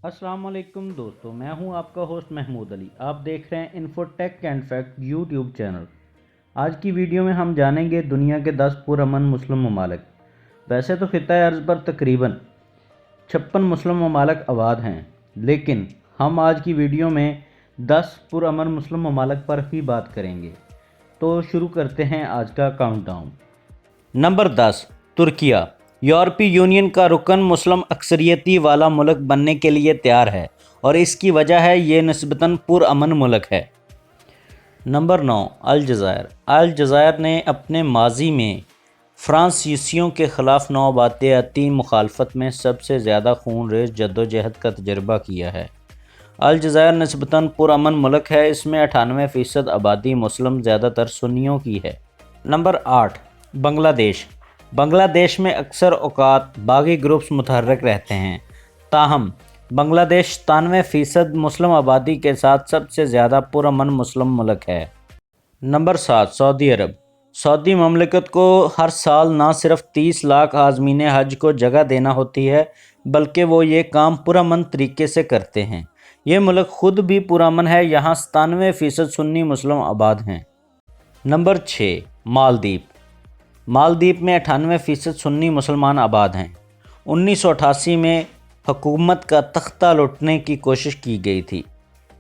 अस्सलाम वालेकुम दोस्तों, मैं हूं आपका होस्ट महमूद अली। आप देख रहे हैं infotech and fact YouTube channel. आज की वीडियो में हम जानेंगे दुनिया के 10 पुरअमन मुस्लिम ममालिक। वैसे तो खिता अर्ज़ पर तकरीबन 56 मुस्लिम ममालिक आबाद हैं, लेकिन हम आज की वीडियो में 10 पुरअमन मुस्लिम ममालिक पर ही बात करेंगे। तो शुरू करते हैं आज का काउंटडाउन। नंबर 10, तुर्किया। यूरोपीय यूनियन का रुकन मुस्लिम अक्सरियती वाला मुल्क बनने के लिए तैयार है और इसकी वजह है ये निस्बतन पुरअमन मुल्क है। नंबर 9, अलजायर। अलजायर ने अपने माजी में फ्रांसीसियों के ख़िलाफ़ नौबातियाती मुखालफत में सबसे ज़्यादा खून रेज़ जद्दोजहद का तजर्बा किया है। अलजायर निस्बतन पुरअमन मुल्क है, इसमें 98% आबादी मुस्लिम ज़्यादातर सुन्नियों की है। नंबर 8, बांग्लादेश। बांग्लादेश में अक्सर औकात बागी ग्रुप्स मुतहर्रिक रहते हैं, ताहम बांग्लादेश 93% मुस्लिम आबादी के साथ सबसे ज़्यादा पुरअमन मुस्लिम मुल्क है। नंबर 7, सऊदी अरब। सऊदी ममलिकत को हर साल न सिर्फ 30 लाख आज़मीन हज को जगह देना होती है, बल्कि वो ये काम पुरअमन तरीके से करते हैं। ये मुल्क ख़ुद भी पुरअमन है, यहाँ 97% सुन्नी मुस्लिम आबाद हैं। नंबर 6, मालदीव। मालदीव में 98% सुन्नी मुसलमान आबाद हैं। 1988 में हुकूमत का तख्ता लुटने की कोशिश की गई थी।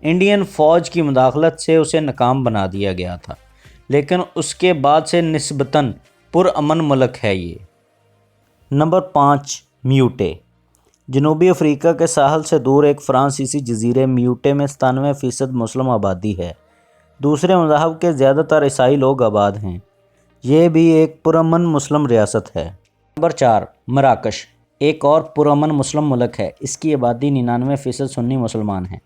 इंडियन फ़ौज की मुदाखलत से उसे नाकाम बना दिया गया था, लेकिन उसके बाद से निस्बतन पुरअमन मुल्क है ये। नंबर 5, म्यूटे। जनूबी अफ्रीका के साहल से दूर एक फ्रांसीसी जजीरे म्यूटे में 97% मुस्लिम आबादी है। दूसरे मज़हब के ज़्यादातर ईसाई लोग आबाद हैं। ये भी एक पुरअमन मुस्लिम रियासत है। नंबर 4, मराकश। एक और पुरअमन मुस्लिम मुल्क है, इसकी आबादी 99% सुन्नी मुसलमान है।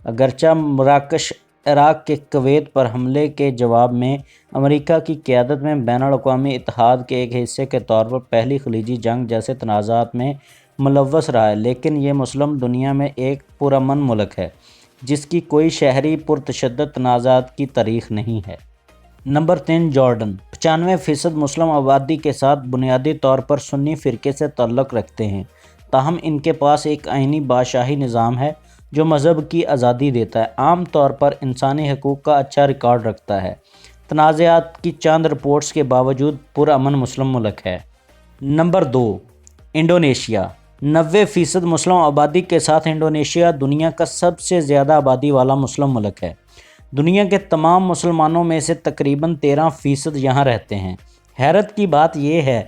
अगरचा मराकश इराक़ के कुवैत पर हमले के जवाब में अमेरिका की क़यादत में बैनुल-अक़वामी इत्तेहाद के एक हिस्से के तौर पर पहली ख़लीजी जंग जैसे तनाज़ात में मुलव्वस रहा है, लेकिन ये मुस्लिम दुनिया में एक पुरअमन मुल्क है जिसकी कोई शहरी पुरतशद्दुद तनाज़ात की तारीख़ नहीं है। Number 3, Jordan. 95% मुस्लिम आबादी के साथ बुनियादी तौर पर सुन्नी फ़िरके से ताल्लुक़ रखते हैं, ताहम इनके पास एक आइनी बादशाही निज़ाम है जो मज़हब की आज़ादी देता है। आम तौर पर इंसानी हकूक़ का अच्छा रिकॉर्ड रखता है। तनाज़ात की चंद रिपोर्ट्स के बावजूद पुरअमन मुस्लिम मुल्क है। Number 2, Indonesia. 90% मुस्लिम आबादी के साथ इंडोनेशिया दुनिया का सबसे ज़्यादा आबादी वाला मुस्लिम मुल्क है। दुनिया के तमाम मुसलमानों में से तकरीबन 13% यहाँ रहते हैं। हैरत की बात यह है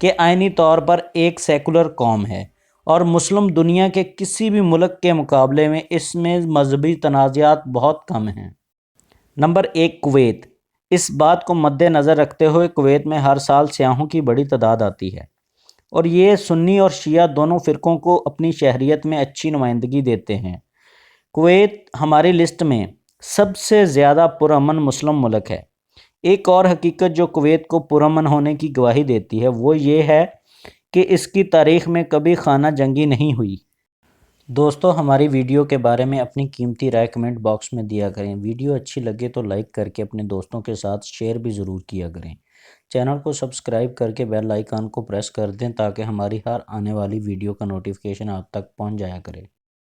कि आइनी तौर पर एक सेकुलर कौम है और मुस्लिम दुनिया के किसी भी मुल्क के मुकाबले में इसमें मजहबी तनाज़ात बहुत कम हैं। Number 1, Kuwait. इस बात को मद्देनज़र रखते हुए कुवैत में हर साल सियाहों की बड़ी तादाद आती है और ये सुन्नी और शिया दोनों फ़िरक़ों को अपनी शहरियत में अच्छी नुमाइंदगी देते हैं। कुवैत हमारी लिस्ट में सबसे ज़्यादा पुरअमन मुस्लिम मुल्क है। एक और हकीकत जो कुवैत को पुरअमन होने की गवाही देती है वो ये है कि इसकी तारीख़ में कभी खाना जंगी नहीं हुई। दोस्तों, हमारी वीडियो के बारे में अपनी कीमती राय कमेंट बॉक्स में दिया करें। वीडियो अच्छी लगे तो लाइक करके अपने दोस्तों के साथ शेयर भी ज़रूर किया करें। चैनल को सब्सक्राइब करके बेल आइकन को प्रेस कर दें ताकि हमारी हर आने वाली वीडियो का नोटिफिकेशन आप तक पहुंच जाया करे।